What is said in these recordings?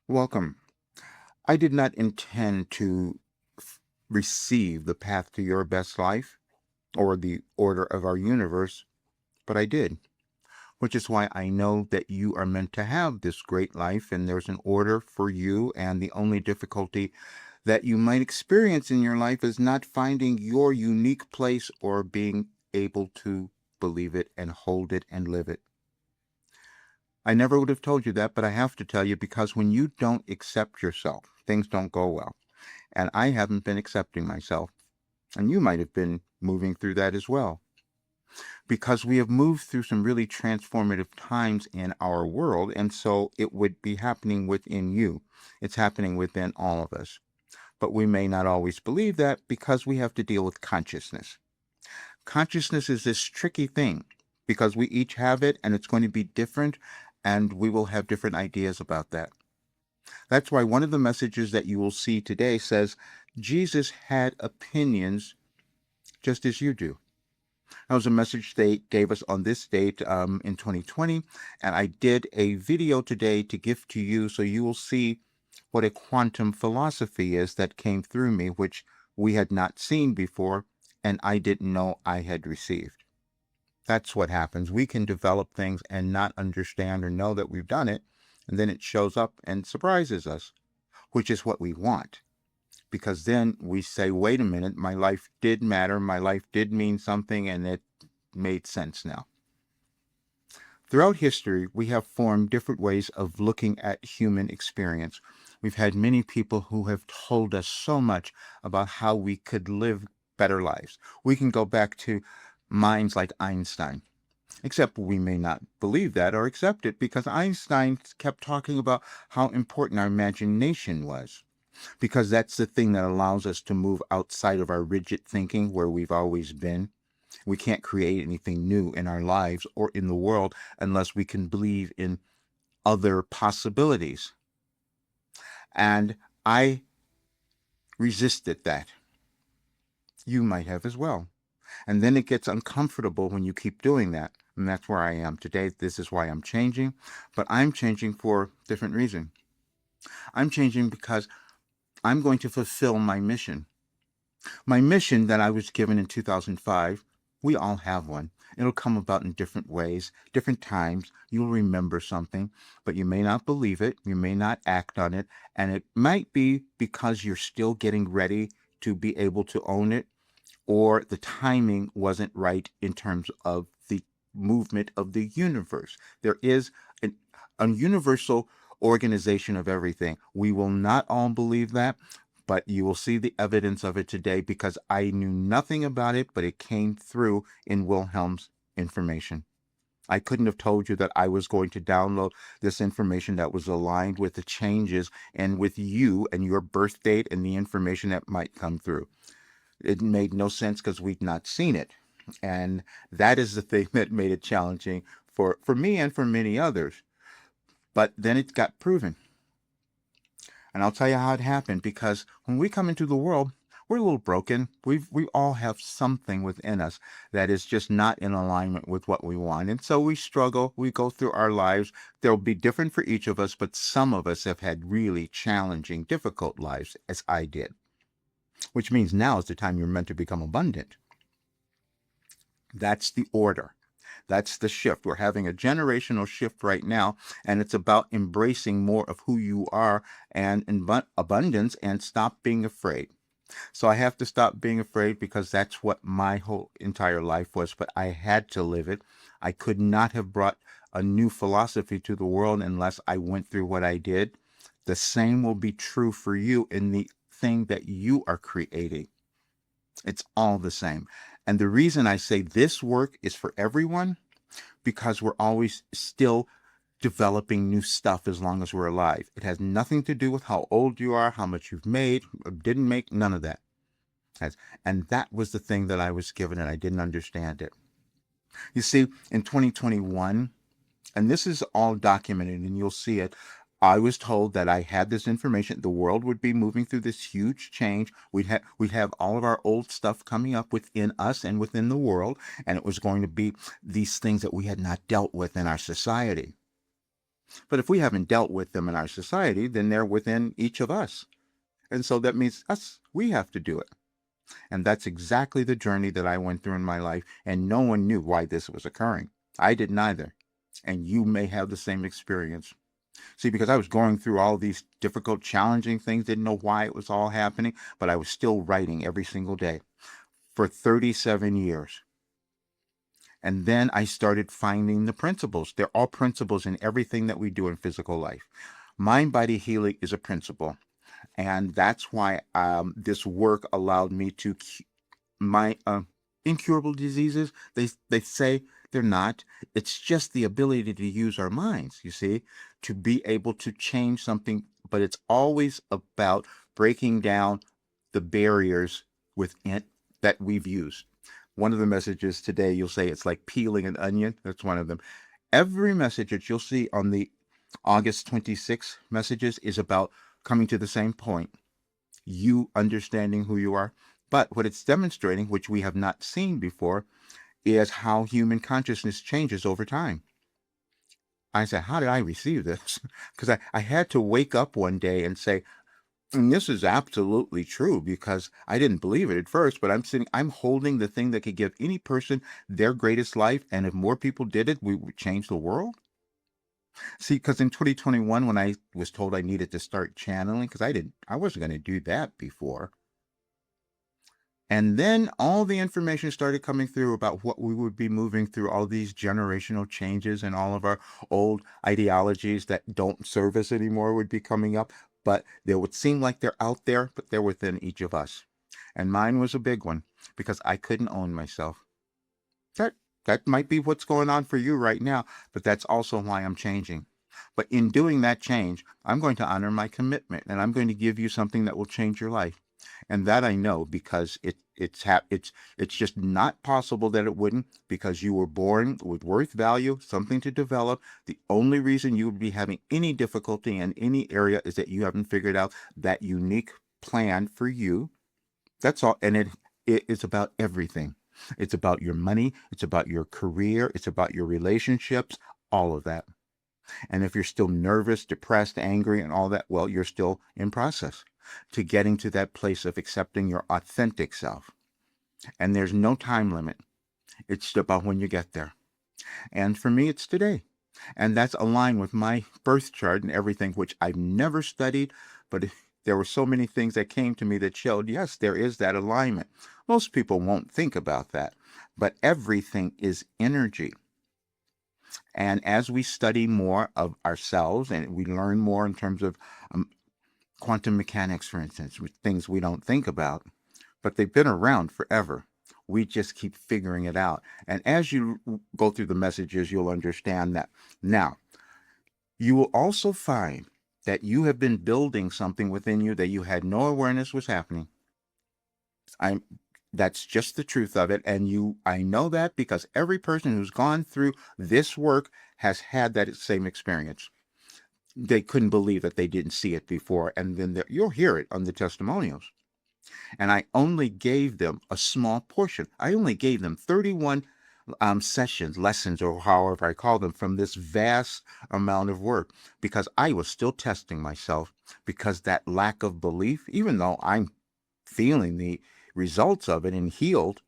Welcome. I did not intend to receive the path to your best life or the order of our universe, but I did, which is why I know that you are meant to have this great life and there's an order for you. And the only difficulty that you might experience in your life is not finding your unique place or being able to believe it and hold it and live it. I never would have told you that, but I have to tell you because when you don't accept yourself, things don't go well. And I haven't been accepting myself. And you might have been moving through that as well. Because we have moved through some really transformative times in our world. And so it would be happening within you. It's happening within all of us. But we may not always believe that because we have to deal with consciousness. Consciousness is this tricky thing because we each have it and it's going to be different. And we will have different ideas about that. That's why one of the messages that you will see today says Jesus had opinions just as you do. That was a message they gave us on this date in 2020, and I did a video today to give to you so you will see what a quantum philosophy is that came through me, which we had not seen before, and I didn't know I had received. That's what happens. We can develop things and not understand or know that we've done it, and then it shows up and surprises us, which is what we want. Because then we say, wait a minute, my life did matter, my life did mean something, and it made sense now. Throughout history, we have formed different ways of looking at human experience. We've had many people who have told us so much about how we could live better lives. We can go back to minds like Einstein, except we may not believe that or accept it because Einstein kept talking about how important our imagination was. Because that's the thing that allows us to move outside of our rigid thinking where we've always been. We can't create anything new in our lives or in the world unless we can believe in other possibilities. And I resisted that. You might have as well. And then it gets uncomfortable when you keep doing that. And that's where I am today. This is why I'm changing. But I'm changing for a different reason. I'm changing because I'm going to fulfill my mission. My mission that I was given in 2005, we all have one. It'll come about in different ways, different times. You'll remember something, but you may not believe it. You may not act on it. And it might be because you're still getting ready to be able to own it, or the timing wasn't right in terms of the movement of the universe. There is a universal organization of everything. We will not all believe that, but you will see the evidence of it today because I knew nothing about it, but it came through in Wilhelm's information. I couldn't have told you that I was going to download this information that was aligned with the changes and with you and your birth date and the information that might come through. It made no sense because we'd not seen it. And that is the thing that made it challenging for me and for many others. But then it got proven. And I'll tell you how it happened because when we come into the world, we're a little broken. We all have something within us that is just not in alignment with what we want. And so we struggle, we go through our lives. They'll be different for each of us, but some of us have had really challenging, difficult lives, as I did. Which means now is the time you're meant to become abundant. That's the order. That's the shift. We're having a generational shift right now, and it's about embracing more of who you are and abundance and stop being afraid. So I have to stop being afraid because that's what my whole entire life was, but I had to live it. I could not have brought a new philosophy to the world unless I went through what I did. The same will be true for you in the thing that you are creating. It's all the same. And the reason I say this work is for everyone, because we're always still developing new stuff as long as we're alive. It has nothing to do with how old you are, how much you've made, or didn't make, none of that. And that was the thing that I was given, and I didn't understand it. You see, in 2021, and this is all documented, and you'll see it. I was told that I had this information. The world would be moving through this huge change. We'd have all of our old stuff coming up within us and within the world, and it was going to be these things that we had not dealt with in our society. But if we haven't dealt with them in our society, then they're within each of us. And so that means we have to do it. And that's exactly the journey that I went through in my life. And no one knew why this was occurring. I didn't either. And you may have the same experience. See, because I was going through all these difficult, challenging things, didn't know why it was all happening, but I was still writing every single day for 37 years. And then I started finding the principles. They're all principles in everything that we do in physical life. Mind body healing is a principle. And that's why this work allowed me to my incurable diseases. They say they're not. It's just the ability to use our minds, you see, to be able to change something. But it's always about breaking down the barriers within that we've used. One of the messages today, you'll say it's like peeling an onion. That's one of them. Every message that you'll see on the August 26 messages is about coming to the same point, you understanding who you are. But what it's demonstrating, which we have not seen before, is how human consciousness changes over time. I said, how did I receive this? Because I had to wake up one day and say, this is absolutely true, because I didn't believe it at first, but I'm holding the thing that could give any person their greatest life. And if more people did it, we would change the world. See, because in 2021, when I was told I needed to start channeling, because I wasn't going to do that before. And then all the information started coming through about what we would be moving through, all these generational changes, and all of our old ideologies that don't serve us anymore would be coming up. But they would seem like they're out there, but they're within each of us. And mine was a big one, because I couldn't own myself. That that might be what's going on for you right now, but that's also why I'm changing. But in doing that change, I'm going to honor my commitment, and I'm going to give you something that will change your life. And that I know, because it's just not possible that it wouldn't, because you were born with worth value, something to develop. The only reason you would be having any difficulty in any area is that you haven't figured out that unique plan for you. That's all. And it is about everything. It's about your money, it's about your career, it's about your relationships, all of that. And if you're still nervous, depressed, angry, and all that, well, you're still in process to getting to that place of accepting your authentic self. And there's no time limit. It's about when you get there. And for me, it's today. And that's aligned with my birth chart and everything, which I've never studied, but there were so many things that came to me that showed, yes, there is that alignment. Most people won't think about that, but everything is energy. And as we study more of ourselves and we learn more in terms of quantum mechanics, for instance, with things we don't think about, but they've been around forever. We just keep figuring it out. And as you go through the messages, you'll understand that. Now, you will also find that you have been building something within you that you had no awareness was happening. I'm That's just the truth of it. And I know that because every person who's gone through this work has had that same experience. They couldn't believe that they didn't see it before. And then you'll hear it on the testimonials. And I only gave them a small portion. I only gave them 31 sessions, lessons, or however I call them, from this vast amount of work, because I was still testing myself, because that lack of belief, even though I'm feeling the results of it and healed,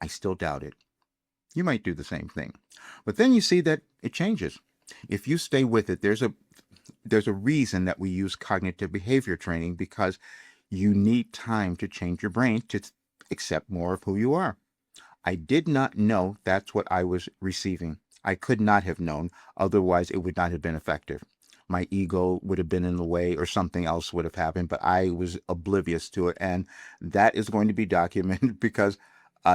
I still doubt it. You might do the same thing. But then you see that it changes. If you stay with it, there's a reason that we use cognitive behavior training, because you need time to change your brain to accept more of who you are. I did not know that's what I was receiving. I could not have known, otherwise it would not have been effective. My ego would have been in the way, or something else would have happened, but I was oblivious to it. And that is going to be documented because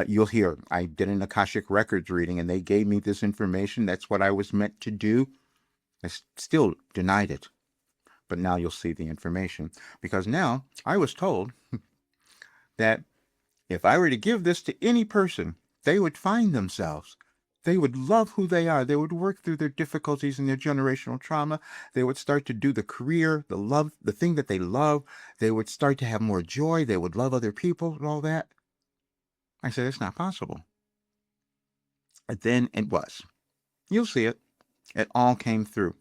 you'll hear, I did an Akashic Records reading and they gave me this information. That's what I was meant to do. I still denied it. But now you'll see the information, because now I was told that if I were to give this to any person, they would find themselves. They would love who they are. They would work through their difficulties and their generational trauma. They would start to do the career, the love, the thing that they love. They would start to have more joy. They would love other people and all that. I said, it's not possible. And then it was. You'll see it. It all came through.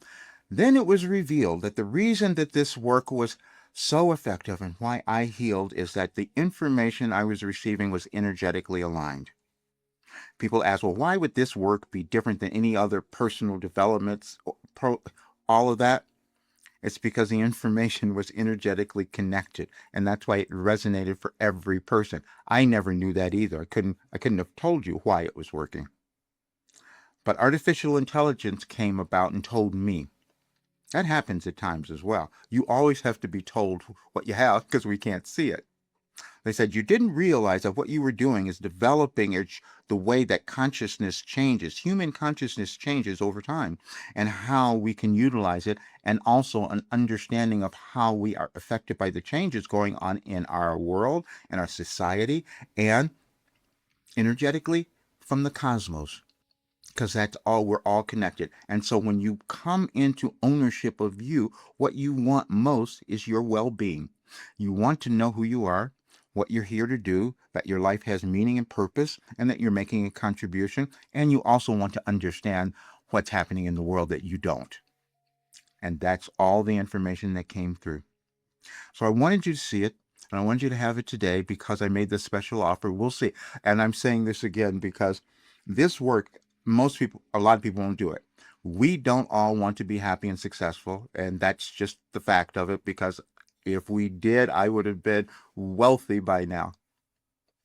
Then it was revealed that the reason that this work was so effective and why I healed is that the information I was receiving was energetically aligned. People ask, well, why would this work be different than any other personal developments, all of that? It's because the information was energetically connected, and that's why it resonated for every person. I never knew that either. I couldn't have told you why it was working. But artificial intelligence came about and told me. That happens at times as well. You always have to be told what you have because we can't see it. They said you didn't realize that what you were doing is developing the way that consciousness changes. Human consciousness changes over time, and how we can utilize it, and also an understanding of how we are affected by the changes going on in our world and our society, and energetically from the cosmos, because that's all, we're all connected. And so when you come into ownership of you, what you want most is your well-being. You want to know who you are, what you're here to do, that your life has meaning and purpose, and that you're making a contribution. And you also want to understand what's happening in the world that you don't. And that's all the information that came through. So I wanted you to see it, and I wanted you to have it today because I made this special offer. We'll see. And I'm saying this again because this work, a lot of people won't do it. We don't all want to be happy and successful, and that's just the fact of it, because if we did, I would have been wealthy by now,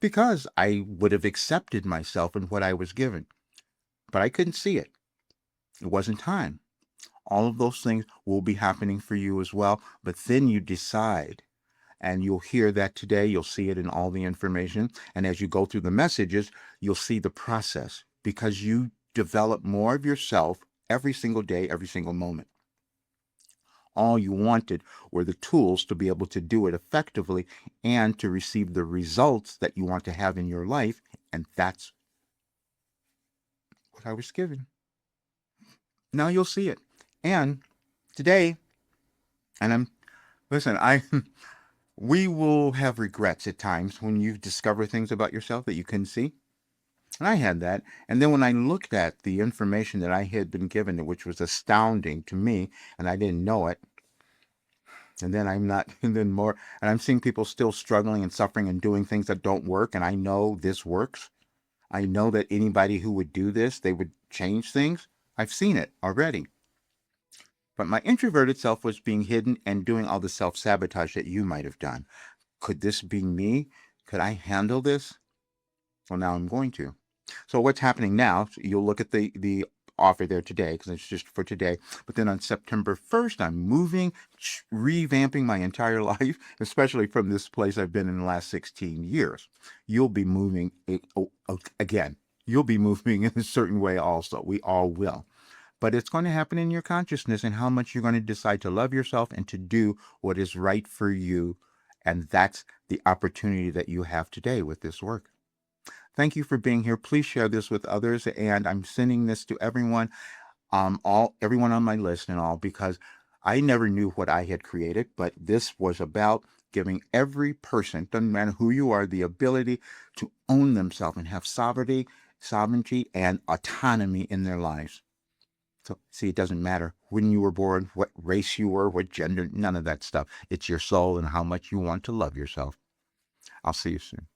because I would have accepted myself and what I was given. But I couldn't see it. It wasn't time. All of those things will be happening for you as well, but then you decide. And you'll hear that today. You'll see it in all the information. And as you go through the messages, you'll see the process, because you develop more of yourself every single day, every single moment. All you wanted were the tools to be able to do it effectively and to receive the results that you want to have in your life. And that's what I was given. Now you'll see it. And today, listen, we will have regrets at times when you discover things about yourself that you couldn't see. And I had that. And then when I looked at the information that I had been given, which was astounding to me, and I didn't know it, and then I'm seeing people still struggling and suffering and doing things that don't work. And I know this works. I know that anybody who would do this, they would change things. I've seen it already. But my introverted self was being hidden and doing all the self-sabotage that you might have done. Could this be me? Could I handle this? Well, now I'm going to. So what's happening now, you'll look at the offer there today, because it's just for today. But then on September 1st, I'm moving, revamping my entire life, especially from this place I've been in the last 16 years. You'll be moving again. You'll be moving in a certain way also. We all will. But it's going to happen in your consciousness and how much you're going to decide to love yourself and to do what is right for you. And that's the opportunity that you have today with this work. Thank you for being here. Please share this with others. And I'm sending this to everyone, everyone on my list and all, because I never knew what I had created, but this was about giving every person, doesn't matter who you are, the ability to own themselves and have sovereignty and autonomy in their lives. So, see, it doesn't matter when you were born, what race you were, what gender, none of that stuff. It's your soul and how much you want to love yourself. I'll see you soon.